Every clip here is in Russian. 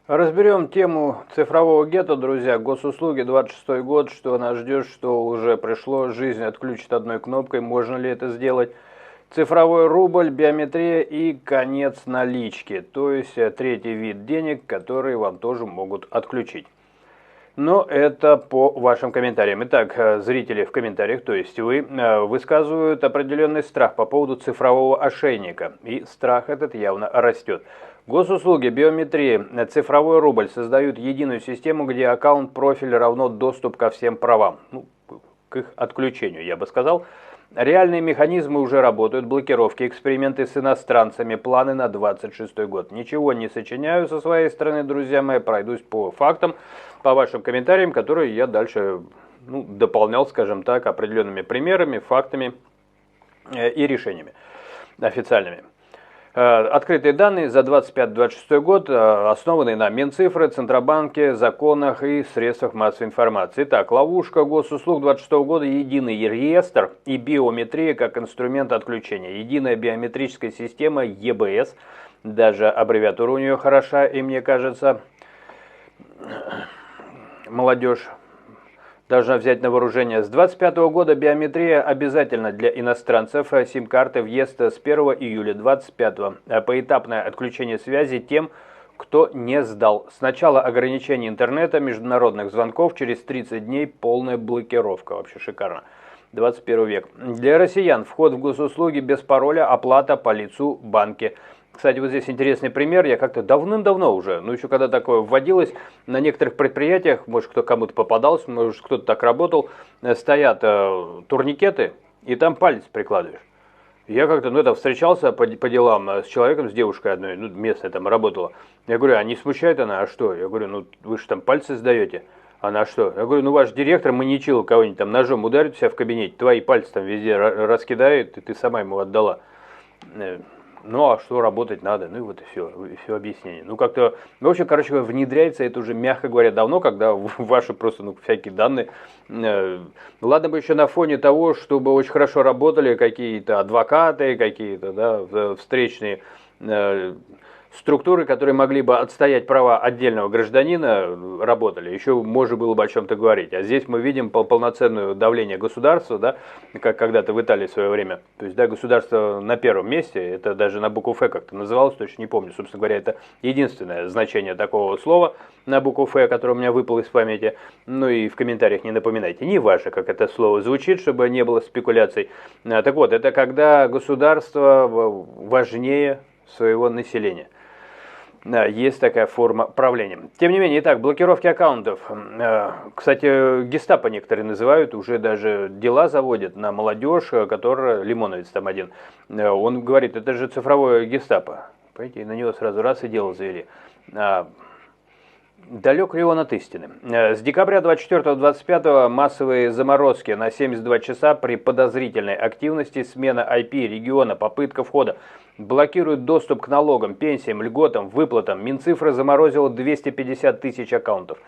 Разберем тему цифрового гетто, друзья. Госуслуги, 26 год, что нас ждет, что уже пришло. Жизнь отключит одной кнопкой. Можно ли это сделать? Цифровой рубль, биометрия и конец налички. То есть третий вид денег, которые вам тоже могут отключить. Но это по вашим комментариям. Итак, зрители в комментариях, то есть вы, высказывают определенный страх по поводу цифрового ошейника. И страх этот явно растет. Госуслуги, биометрия, цифровой рубль создают единую систему, где аккаунт-профиль равно доступ ко всем правам. Ну, к их отключению, я бы сказал. Реальные механизмы уже работают, блокировки, эксперименты с иностранцами, планы на 26 год. Ничего не сочиняю со своей стороны, друзья мои, пройдусь по фактам, по вашим комментариям, которые я дальше дополнял, скажем так, определенными примерами, фактами и решениями официальными. Открытые данные за 25-26 год, основанные на Минцифры, Центробанке, законах и средствах массовой информации. Итак, ловушка госуслуг 26 года, единый реестр и биометрия как инструмент отключения. Единая биометрическая система ЕБС, даже аббревиатура у нее хороша, и мне кажется, молодежь должна взять на вооружение. С 2025 года биометрия обязательна для иностранцев. Сим-карты въезд с 1 июля 2025. Поэтапное отключение связи тем, кто не сдал. Сначала ограничение интернета, международных звонков, через 30 дней полная блокировка. Вообще шикарно. 21 век. Для россиян вход в госуслуги без пароля, оплата по лицу, банки. Кстати, вот здесь интересный пример. Я как-то давным-давно уже, еще когда такое вводилось, на некоторых предприятиях, может, кто кому-то попадался, может, кто-то так работал, стоят турникеты, и там палец прикладываешь. Я как-то, встречался по делам с человеком, с девушкой одной, местная там работала. Я говорю, а не смущает она? А что? Я говорю, вы же там пальцы сдаете. Она что? Я говорю, ваш директор маньячил кого-нибудь там ножом ударит у себя в кабинете, твои пальцы там везде раскидает, и ты сама ему отдала. А что, работать надо? И вот и все объяснение. Как-то, в общем, внедряется это уже, мягко говоря, давно, когда ваши просто, всякие данные. Ладно бы еще на фоне того, чтобы очень хорошо работали какие-то адвокаты, какие-то, встречные структуры, которые могли бы отстоять права отдельного гражданина, работали. Еще можно было бы о чем-то говорить. А здесь мы видим полноценное давление государства, как когда-то в Италии в свое время. То есть, государство на первом месте, это даже на букву «Ф» как-то называлось, точно не помню. Собственно говоря, это единственное значение такого слова на букву «Ф», которое у меня выпало из памяти. И в комментариях не напоминайте. Не важно, как это слово звучит, чтобы не было спекуляций. Так вот, это когда государство важнее своего населения. Есть такая форма правления. Тем не менее, итак, блокировки аккаунтов. Кстати, гестапо некоторые называют, уже даже дела заводят на молодежь, которая, Лимоновец там один, он говорит, это же цифровое гестапо. Понимаете, и на него сразу раз и дело завели. Далек ли он от истины? С декабря 24-25 массовые заморозки на 72 часа при подозрительной активности, смена IP региона, попытка входа, блокируют доступ к налогам, пенсиям, льготам, выплатам. Минцифры заморозила 250 тысяч аккаунтов.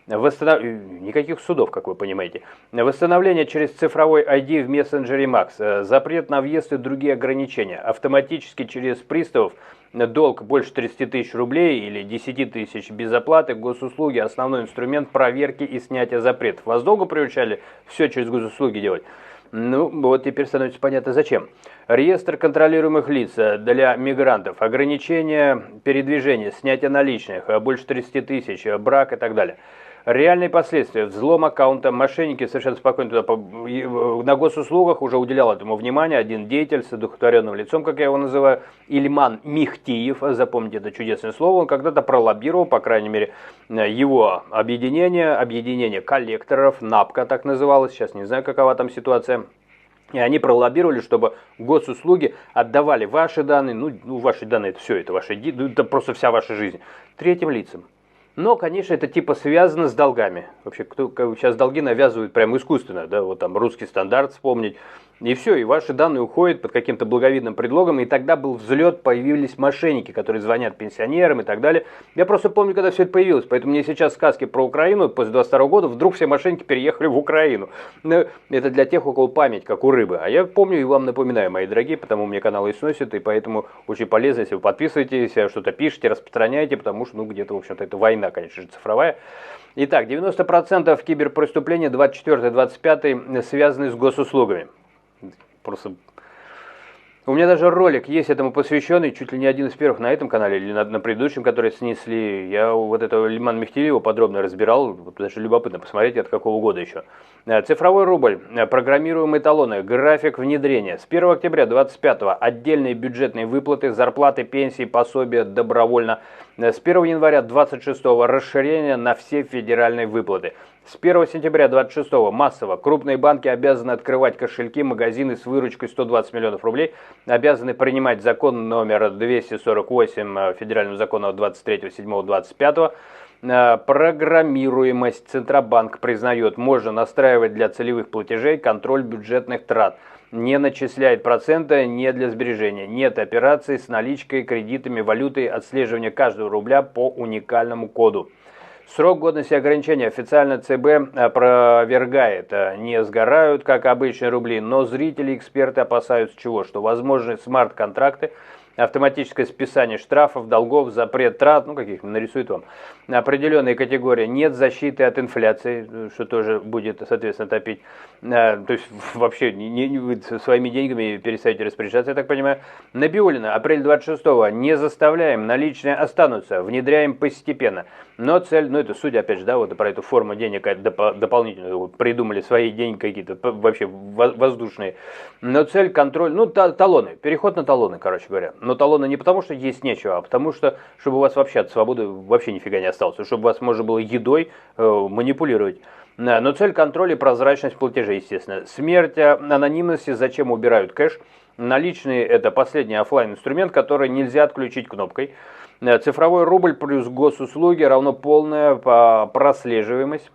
Никаких судов, как вы понимаете. Восстановление через цифровой ID в мессенджере Max. Запрет на въезд и другие ограничения. Автоматически через приставов долг больше 30 тысяч рублей или 10 тысяч без оплаты. Госуслуги – основной инструмент проверки и снятия запретов. Вас долго приучали все через госуслуги делать? Вот теперь становится понятно зачем. Реестр контролируемых лиц для мигрантов, ограничение передвижения, снятие наличных, больше 30 тысяч, брак и так далее. Реальные последствия. Взлом аккаунта. Мошенники совершенно спокойно на госуслугах уже уделял этому внимание. Один деятель с одухотворенным лицом, как я его называю, Ильман Михтиев, запомните это чудесное слово, он когда-то пролоббировал, по крайней мере, его объединение коллекторов, НАПКО так называлось, сейчас не знаю, какова там ситуация. И они пролоббировали, чтобы госуслуги отдавали ваши данные, ваши данные, это все, это просто вся ваша жизнь, третьим лицам. Но, конечно, это типа связано с долгами. Вообще, кто сейчас долги навязывают прямо искусственно, вот там русский стандарт вспомнить, И все, и ваши данные уходят под каким-то благовидным предлогом, и тогда был взлет, появились мошенники, которые звонят пенсионерам и так далее. Я просто помню, когда все это появилось, поэтому мне сейчас сказки про Украину после 22 года, вдруг все мошенники переехали в Украину. Но это для тех, у кого память, как у рыбы. А я помню и вам напоминаю, мои дорогие, потому мне канал и сносит, и поэтому очень полезно, если вы подписываетесь, что-то пишете, распространяете, потому что, где-то, в общем-то, это война, конечно же, цифровая. Итак, 90% киберпреступлений 24-25 связаны с госуслугами. Просто у меня даже ролик есть этому посвященный, чуть ли не один из первых на этом канале или на предыдущем, который снесли. Я вот этого Лиман Мехтилиева подробно разбирал, вот даже любопытно посмотреть, от какого года еще. Цифровой рубль, программируемые талоны, график внедрения. С 1 октября 2025 отдельные бюджетные выплаты, зарплаты, пенсии, пособия добровольно. С 1 января 2026 расширение на все федеральные выплаты. С 1 сентября 2026 массово крупные банки обязаны открывать кошельки, магазины с выручкой 120 миллионов рублей, обязаны принимать закон номер 248 федерального закона 23.07.25. Программируемость Центробанк признает, можно настраивать для целевых платежей контроль бюджетных трат. Не начисляет проценты, не для сбережения. Нет операций с наличкой, кредитами, валютой, отслеживания каждого рубля по уникальному коду. Срок годности ограничения официально ЦБ опровергает. Не сгорают, как обычные рубли, но зрители и эксперты опасаются чего? Что возможны смарт-контракты, автоматическое списание штрафов, долгов, запрет трат, каких нарисует вам. Определенные категории, нет защиты от инфляции, что тоже будет, соответственно, топить. То есть вообще вы своими деньгами перестаете распоряжаться, я так понимаю. Набиуллина, апрель 26-го, не заставляем, наличные останутся, внедряем постепенно. Но цель, это судя, опять же, вот про эту форму денег дополнительную, придумали свои деньги какие-то, вообще воздушные. Но цель, контроль, талоны, переход на талоны, короче говоря. Но талоны не потому, что есть нечего, а потому что, чтобы у вас вообще от свободы вообще нифига не осталось, чтобы у вас можно было едой манипулировать. Но цель контроля и прозрачность платежей, естественно. Смерть анонимности, зачем убирают кэш. Наличные – это последний офлайн инструмент, который нельзя отключить кнопкой. Цифровой рубль плюс госуслуги равно полная прослеживаемость.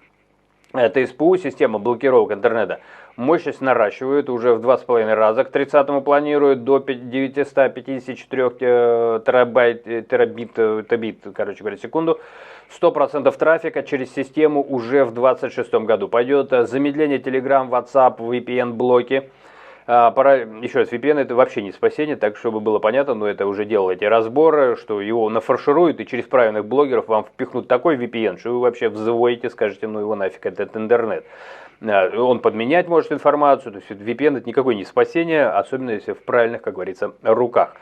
Это СПУ, система блокировок интернета. Мощность наращивают уже в 2,5 раза. К 30-му планируют до 954 терабит, короче говоря, секунду. 100% трафика через систему уже в 2026 году. Пойдет замедление Telegram, WhatsApp, VPN-блоки. Еще раз, VPN это вообще не спасение, так чтобы было понятно, но это уже делаете разборы, что его нафаршируют и через правильных блогеров вам впихнут такой VPN, что вы вообще взвоите, скажете, его нафиг, этот интернет. Он подменять может информацию, то есть VPN это никакое не спасение, особенно если в правильных, как говорится, руках.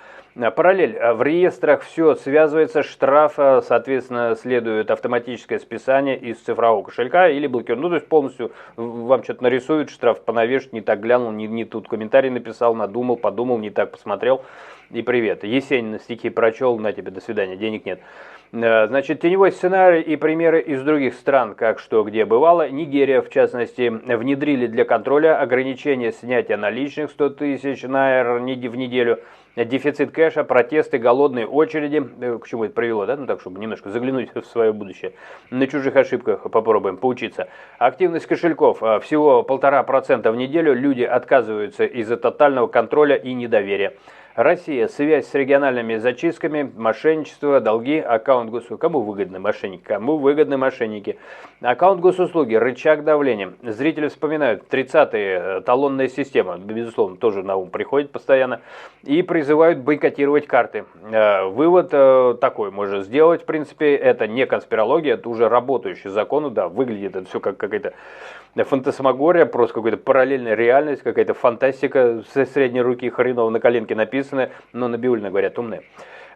Параллель. В реестрах все связывается, штраф, соответственно, следует автоматическое списание из цифрового кошелька или блокировка. То есть полностью вам что-то нарисуют, штраф понавешивают, не так глянул, не тут комментарий написал, надумал, подумал, не так посмотрел. И привет. Есенин стихи прочел, на тебе, до свидания, денег нет. Значит, теневой сценарий и примеры из других стран, как что где бывало. Нигерия, в частности, внедрили для контроля ограничение снятия наличных 100 тысяч найр в неделю. Дефицит кэша, протесты, голодные очереди. К чему это привело, да? Так, чтобы немножко заглянуть в свое будущее. На чужих ошибках попробуем поучиться. Активность кошельков. Всего 1,5% в неделю. Люди отказываются из-за тотального контроля и недоверия. Россия. Связь с региональными зачистками, мошенничество, долги, аккаунт госуслуги. Кому выгодны мошенники? Кому выгодны мошенники? Аккаунт госуслуги, рычаг давления. Зрители вспоминают 30-е, талонная система, безусловно, тоже на ум приходит постоянно. И призывают бойкотировать карты. Вывод такой можно сделать, в принципе, это не конспирология, это уже работающий закон. Да, выглядит это все как какая-то фантасмагория, просто какая-то параллельная реальность, какая-то фантастика со средней руки хреново на коленке написанная, но Набиуллина, говорят, умная.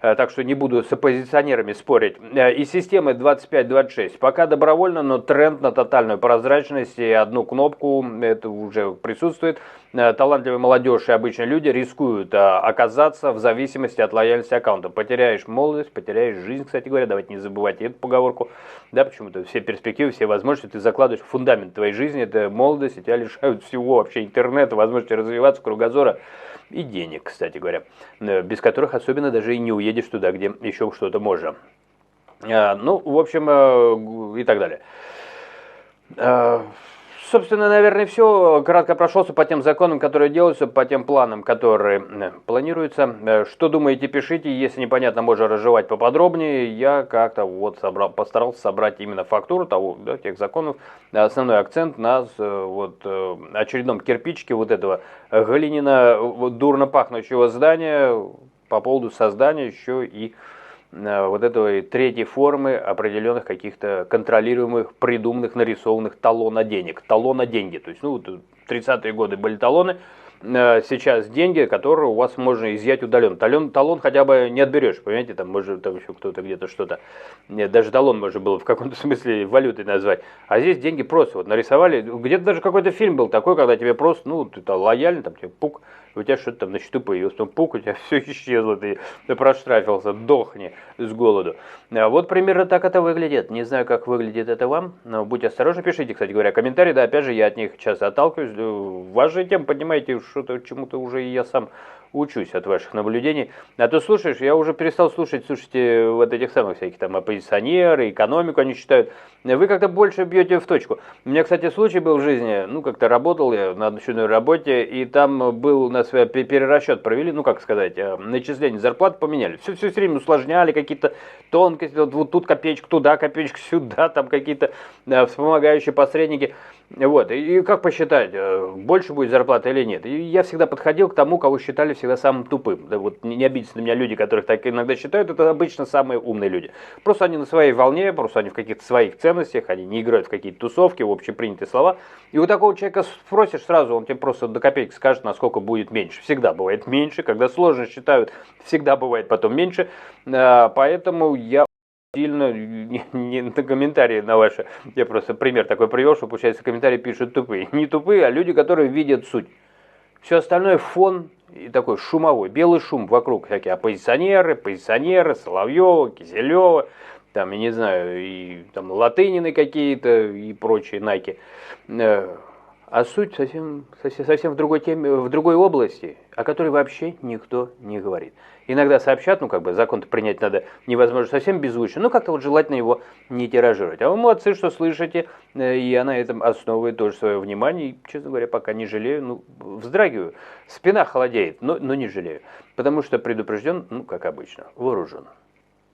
Так что не буду с оппозиционерами спорить. И системы 25-26. Пока добровольно, но тренд на тотальную прозрачность и одну кнопку, это уже присутствует. Талантливая молодежь и обычные люди рискуют оказаться в зависимости от лояльности аккаунта. Потеряешь молодость, потеряешь жизнь, кстати говоря, давайте не забывайте эту поговорку. Да, почему-то все перспективы, все возможности ты закладываешь в фундамент твоей жизни, это молодость, и тебя лишают всего вообще интернета, возможности развиваться, кругозора. И денег, кстати говоря, без которых особенно даже и не уедешь туда, где еще что-то можно. В общем, и так далее. Собственно, наверное, все. Кратко прошелся по тем законам, которые делаются, по тем планам, которые планируются. Что думаете, пишите. Если непонятно, можно разжевать поподробнее. Я как-то вот постарался собрать именно фактуру того, да, тех законов. Основной акцент на очередном кирпичике вот этого глиняно дурно пахнущего здания по поводу создания еще и вот этой третьей формы определенных каких-то контролируемых, придуманных, нарисованных талона денег. Талона деньги. То есть, 30-е годы были талоны, сейчас деньги, которые у вас можно изъять удаленно. Талон хотя бы не отберешь, понимаете, там может там еще кто-то где-то что-то. Нет, даже талон можно было в каком-то смысле валютой назвать. А здесь деньги просто вот нарисовали. Где-то даже какой-то фильм был такой, когда тебе просто, ты там лояльный, там тебе пук, у тебя что-то там на счету появилось, потом пук, у тебя все исчезло, ты проштрафился, дохни с голоду. Вот примерно так это выглядит. Не знаю, как выглядит это вам, но будьте осторожны, пишите, кстати говоря, комментарии, да, опять же, я от них часто отталкиваюсь. Ваши темы поднимаете, что-то чему-то уже и я сам учусь от ваших наблюдений. А то слушаешь, я уже перестал слушайте, вот этих самых всяких там оппозиционеры, экономику они читают. Вы как-то больше бьете в точку. У меня, кстати, случай был в жизни, как-то работал я на ночной работе, и там был у нас перерасчет провели, начисление зарплат поменяли. Все время усложняли, какие-то тонкости, вот тут копеечка туда, копеечка сюда, там какие-то вспомогающие посредники. Вот, и как посчитать, больше будет зарплата или нет? И я всегда подходил к тому, кого считали всегда самым тупым. Да вот не обидятся на меня люди, которых так иногда считают, это обычно самые умные люди. Просто они на своей волне, просто они в каких-то своих ценностях, они не играют в какие-то тусовки, в общепринятые слова. И у такого человека спросишь сразу, он тебе просто до копейки скажет, насколько будет меньше. Всегда бывает меньше, когда сложно считают, всегда бывает потом меньше. Поэтому я сильно не на комментарии на ваши, я просто пример такой привел, что, получается, комментарии пишут тупые. Не тупые, а люди, которые видят суть. Все остальное фон и такой шумовой, белый шум вокруг, всякие оппозиционеры, Соловьева, Киселева, там, я не знаю, и там Латынины какие-то и прочие наки. А суть совсем в другой теме, в другой области, о которой вообще никто не говорит. Иногда сообщат, закон-то принять надо невозможно совсем беззвучно, как-то вот желательно его не тиражировать. А вы молодцы, что слышите, и я на этом основываю тоже свое внимание, и, честно говоря, пока не жалею, вздрагиваю. Спина холодеет, но не жалею, потому что предупрежден, как обычно, вооружен.